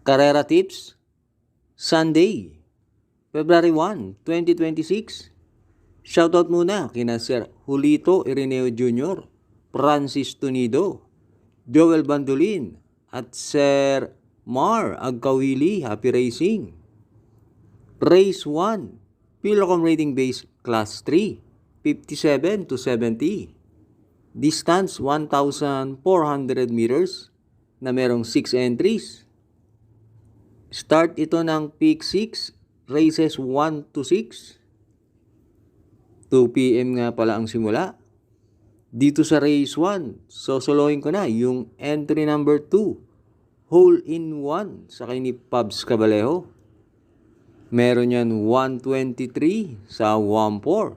Carrera Tips, Sunday, February 1, 2026. Shoutout muna kina Sir Julito Ireneo Jr., Francis Tunido, Joel Bandolin, at Sir Mar Agkawili. Happy racing. Race 1, Pilocom Rating Base Class 3, 57 to 70. Distance 1,400 meters na merong 6 entries. Start ito ng Peak 6, races 1 to 6. 2 p.m. nga pala ang simula. Dito sa race 1, sosolohin ko na yung entry number 2, hole in 1 sa kay ni Pabs Cabalejo. Meron yan 123 sa 14.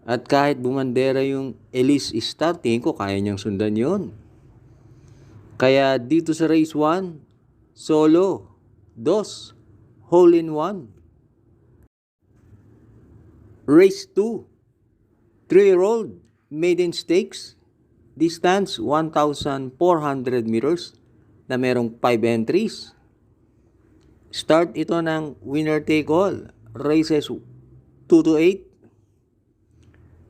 At kahit bumandera yung Elise Star, tingin ko kaya niyang sundan yon. Kaya dito sa race 1, solo, 2, hole in 1. Race 2, 3-year-old maiden stakes, distance 1,400 meters na merong 5 entries. Start ito ng winner take all, races 2 to 8.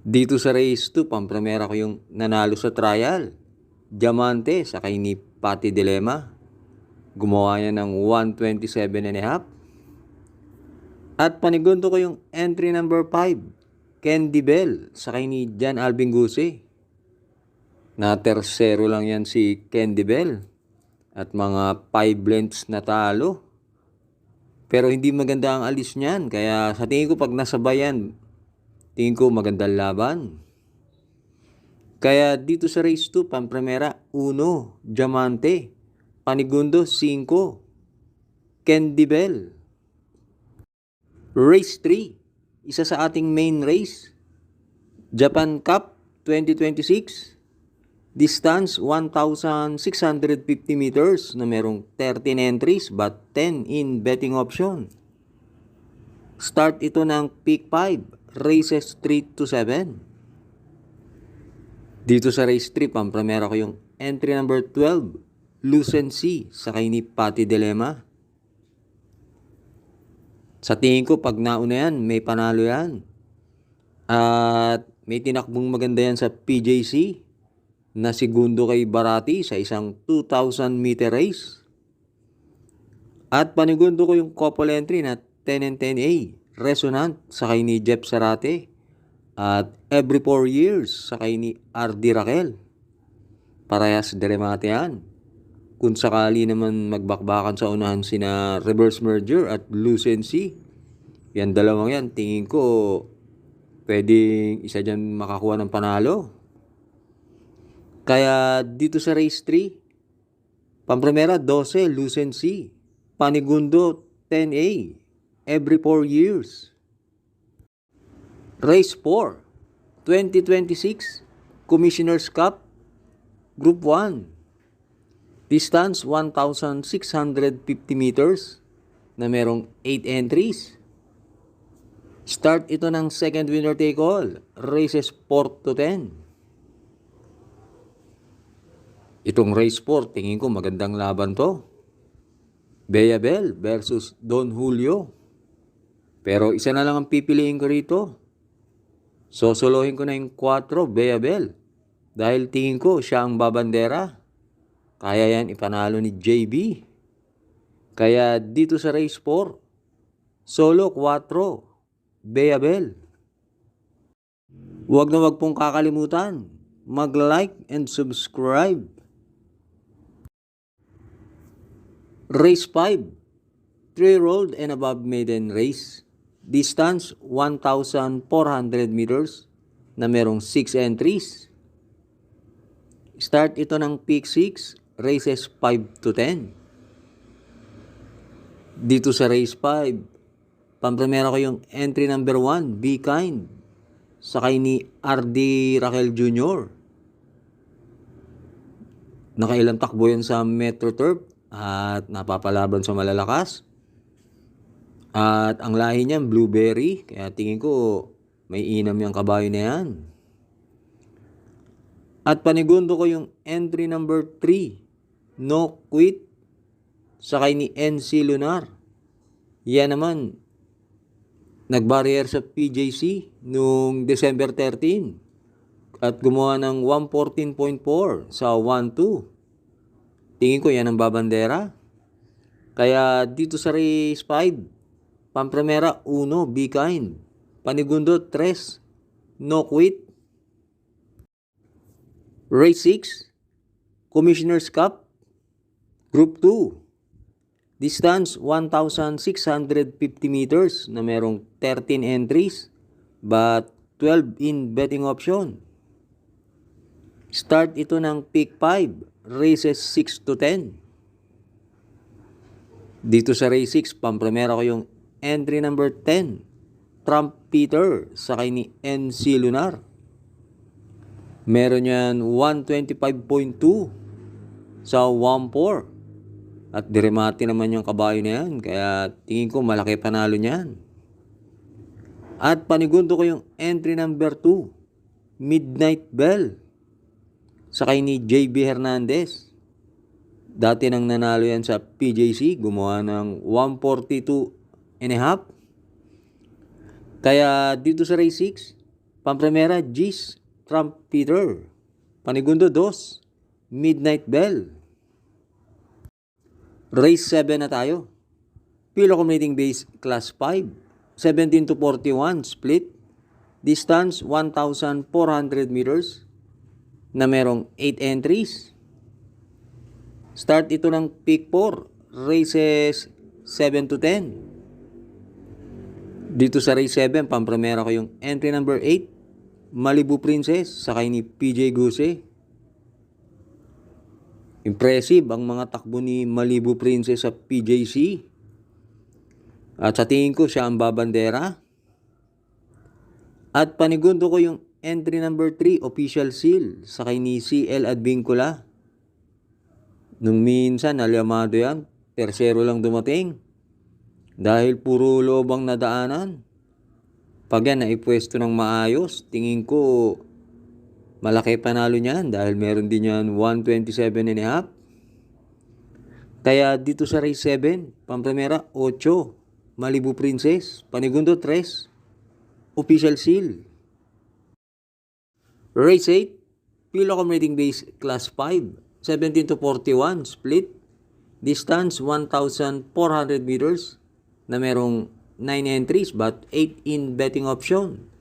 Dito sa race 2, pampremera ko yung nanalo sa trial, Diamante sa kay ni Patty Dilema. Gumawa niya ng 127.5. At panigundo ko yung entry number 5, Candy Bell sa kay ni Jan Alvin Guse. Na tersero lang yan si Candy Bell. At mga 5 lengths na talo. Pero hindi maganda ang alis niyan. Kaya sa tingin ko pag nasabayan, tingin ko magandang laban. Kaya dito sa race 2, pampremera 1, Diamante. Panigundo 5, Candy Bell. Race 3, isa sa ating main race, Japan Cup 2026. Distance 1,650 meters na merong 13 entries but 10 in betting option. Start ito ng Peak 5, races 3 to 7. Dito sa race 3, pampremera ko yung entry number 12, Lucency sa kay ni Patty Dilema. Sa tingin ko, pag nauna yan, may panalo yan. At may tinakbong maganda yan sa PJC na segundo kay Barati sa isang 2,000 meter race. At panigundo ko yung couple entry na 10 and 10A, Resonant sa kay ni Jeff Sarate. At Every 4 Years sa kay ni RD Raquel. Parehas deremate yan. Kung sakali naman magbakbakan sa unahan sina Reverse Merger at Lucency, yan dalawang yan, tingin ko pwedeng isa dyan makakuha ng panalo. Kaya dito sa race 3, pampremera 12, Lucency. Panigundo 10A, Every 4 Years. Race 4, 2026, Commissioner's Cup, Group 1. Distance 1,650 meters na merong 8 entries. Start ito ng second winner take all, races 4 to 10. Itong race 4, tingin ko magandang laban to. Bea Bell versus Don Julio. Pero isa na lang ang pipiliin ko rito. Sosolohin ko na yung 4, Bea Bell. Dahil tingin ko siya ang babandera. Kaya yan ipanalo ni JB. Kaya dito sa race 4, solo 4, Bea Bell. Huwag na huwag pong kakalimutan, mag-like and subscribe. Race 5, 3-year-old and above maiden race. Distance 1,400 meters na merong 6 entries. Start ito ng Peak 6, races 5 to 10. Dito sa race 5, pampremera ko yung entry number 1, Be Kind, sa kay ni RD Raquel Jr. Nakailang takbo yan sa Metro Turf at napapalaban sa malalakas. At ang lahi niyan, Blueberry, kaya tingin ko may inam yung kabayo na yan. At panigundo ko yung entry number 3, No Quit, sakay ni NC Lunar. Yan naman, nag-barrier sa PJC noong December 13 at gumawa ng 114.4 sa 1-2. Tingin ko yan ang babandera. Kaya dito sa race 5, Pampremera 1, Be Kind. Panigundo 3, No Quit. Race 6, Commissioner's Cup, Group 2. Distance 1,650 meters na merong 13 entries but 12 in betting option. Start ito ng peak 5, races 6 to 10. Dito sa race 6, Pampremera ko yung entry number 10, Trump Peter, sakay ni NC Lunar. Meron yan 125.2 sa 1-4. At diremati naman yung kabayo na yan. Kaya tingin ko malaki panalo niyan. At panigundo ko yung entry number 2, Midnight Bell, sakay ni JB Hernandez. Dati nang nanalo yan sa PJC. Gumawa ng 142.5. Kaya dito sa race 6, Pampremera G's Trump Peter. Panigundo 2, Midnight Bell. Race 7 na tayo. Pilo Accumulating Base Class 5. 17 to 41 split. Distance 1,400 meters na merong 8 entries. Start ito ng peak 4. Races 7 to 10. Dito sa race 7, Pampremera ko yung entry number 8, Malibu Princess, sakay ni PJ Guse. Impressive ang mga takbo ni Malibu Princess sa PJC. At sa tingin ko siya ang babandera. At panigundo ko yung entry number 3, Official Seal, sakay ni CL Advincula. Nung minsan, alamado yan, tersero lang dumating. Dahil puro lobang nadaanan. Pag yan naipwesto ng maayos, tingin ko malaki panalo niyan dahil meron din yan 127.5. Kaya dito sa race 7, Pampremera 8, Malibu Princess. Panigundo 3, Official Seal. Race 8, Pilo Accumulating Base Class 5, 17 to 41 split. Distance 1,400 meters na merong 9 entries but 8 in betting option.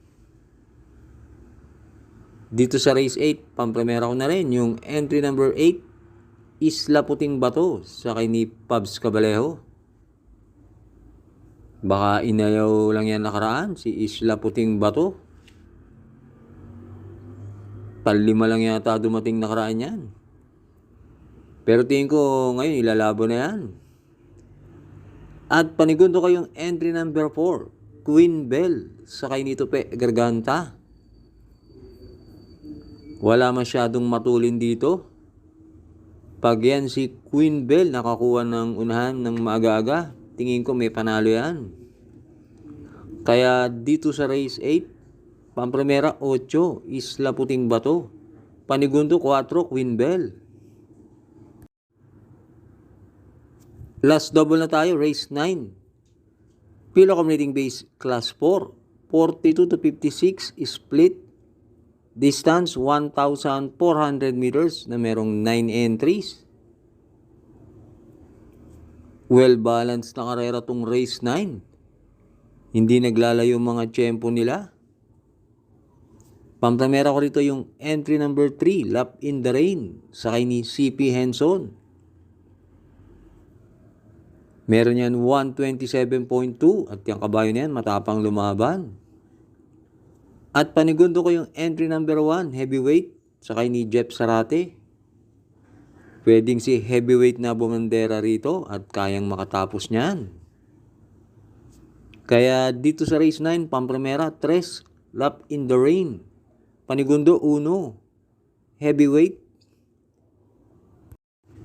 Dito sa race 8, Pampremera ko na rin yung entry number 8, Isla Puting Bato, sakay ni Pabs Cabalejo. Baka inayaw lang yan nakaraan, si Isla Puting Bato. Palima lang yata dumating nakaraan yan. Pero tingin ko ngayon ilalabo na yan. At panigundo ko yung entry number 4, Queen Bell, sakay ni Tupe Garganta. Wala masyadong matulin dito. Pag yan si Queen Bell nakakuha ng unahan ng maaga-aga, tingin ko may panalo yan. Kaya dito sa race 8, Pampremera 8, Isla Puting Bato. Panigundo 4, Queen Bell. Last double na tayo, race 9. Pilo Accumulating Base Class 4, 42 to 56 split. Distance 1,400 meters na merong 9 entries. Well-balanced na karera tong race 9. Hindi naglalayo mga tiyempo nila. Pampremera ko rito yung entry number 3, Lap in the Rain, sakay ni CP Henson. Meron yan 127.2 at yung kabayo na yan matapang lumaban. At panigundo ko yung entry number 1, Heavyweight, sakay ni Jeff Sarate. Pwedeng si Heavyweight na bumandera rito at kayang makatapos niyan. Kaya dito sa race 9, Pampremera 3, Lap in the Rain. Panigundo 1, Heavyweight.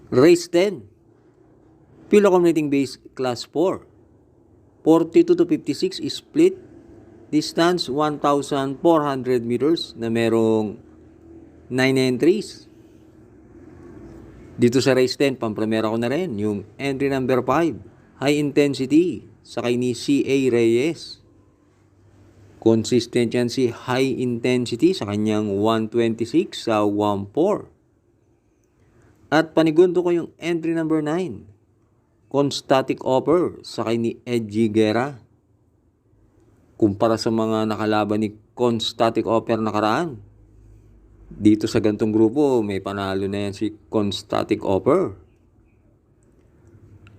Race 10, Pilo Accumulating Base Class 4, 42 to 56 split. Distance 1,400 meters na merong 9 entries. Dito sa race 10, pampremera ko na rin yung entry number 5, high intensity, sakay ni C.A. Reyes. Consistent yan si high intensity sa kanyang 126 sa 1.4. At panigundo ko yung entry number 9, constatic offer, sakay ni Edgy Guerra. Kumpara sa mga nakalaban ni constatic offer nakaraan, dito sa gantong grupo, may panalo na yan si constatic offer.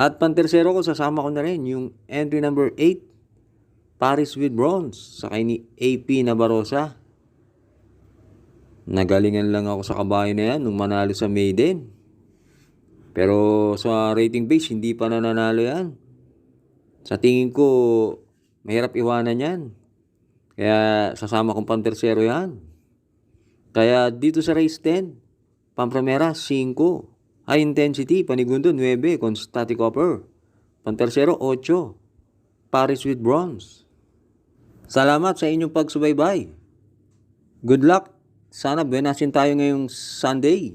At pantersero ko, sasama ko na rin yung entry number 8, Paris with Bronze, sakay ni AP Nabarosa. Nagalingan lang ako sa kabayo na yan nung manalo sa maiden. Pero sa rating base, hindi pa nananalo yan. Sa tingin ko, mahirap iwanan yan. Kaya sasama kong pantersero yan. Kaya dito sa race 10, pampremera 5, high intensity, panigundo 9, constatic offer. Pantersero 8, Paris with Bronze. Salamat sa inyong pagsubaybay. Good luck. Sana buenasin tayo ngayong Sunday.